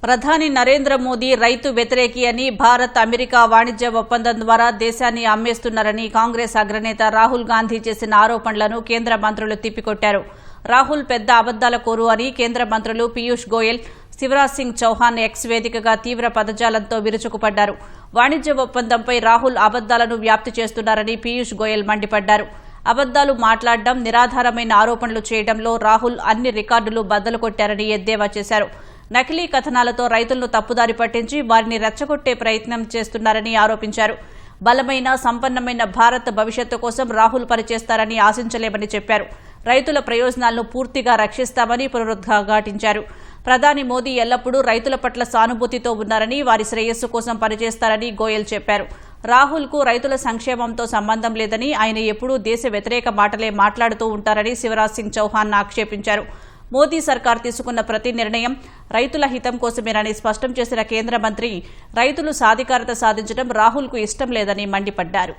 ప్రధాని నరేంద్ర మోదీ రైతు వ్యతిరేకి అని భారత్ అమెరికా వాణిజ్య ఒప్పందం ద్వారా దేశాన్ని అమ్మేస్తున్నారని కాంగ్రెస్ అగ్రనేత రాహుల్ గాంధీ చేసిన ఆరోపణలను కేంద్ర మంత్రులు తిప్పికొట్టారు. రాహుల్ పెద్ద అబద్దాల కోరు అని కేంద్ర మంత్రులు పీయూష్ గోయల్, శివరాజ్ సింగ్ చౌహాన్ ఎక్స్ వేదికగా తీవ్ర పదజాలంతో విరుచుకుపడ్డారు. వాణిజ్య ఒప్పందంపై రాహుల్ అబద్దాలను వ్యాప్తి చేస్తున్నారని పీయూష్ గోయల్ మండిపడ్డారు. అబద్దాలు మాట్లాడడం, నిరాధారమైన ఆరోపణలు చేయడంలో రాహుల్ అన్ని రికార్డులు బద్దలు కొట్టారని ఎద్దేవా చేశారు. నకిలీ కథనాలతో రైతులను తప్పుదారి పట్టించి వారిని రెచ్చగొట్టే ప్రయత్నం చేస్తున్నారని ఆరోపించారు. బలమైన, సంపన్నమైన భారత్ భవిష్యత్తు కోసం రాహుల్ పనిచేస్తారని ఆశించలేమని చెప్పారు. రైతుల ప్రయోజనాలను పూర్తిగా రక్షిస్తామని పునరుద్ఘాటించారు. ప్రధాని మోదీ ఎల్లప్పుడూ రైతుల పట్ల సానుభూతితో ఉన్నారని, వారి శ్రేయస్సు కోసం పనిచేస్తారని గోయల్ చెప్పారు. రాహుల్కు రైతుల సంక్షేమంతో సంబంధం లేదని, ఆయన ఎప్పుడూ దేశ వ్యతిరేక మాటలే మాట్లాడుతూ ఉంటారని శివరాజ్ సింగ్ చౌహాన్ ఆక్షేపించారు. మోదీ సర్కార్ తీసుకున్న ప్రతి నిర్ణయం రైతుల హితం కోసమేనని స్పష్టం చేసిన కేంద్ర మంత్రి, రైతులు సాధికారత సాధించడం రాహుల్కు ఇష్టం లేదని మండిపడ్డారు.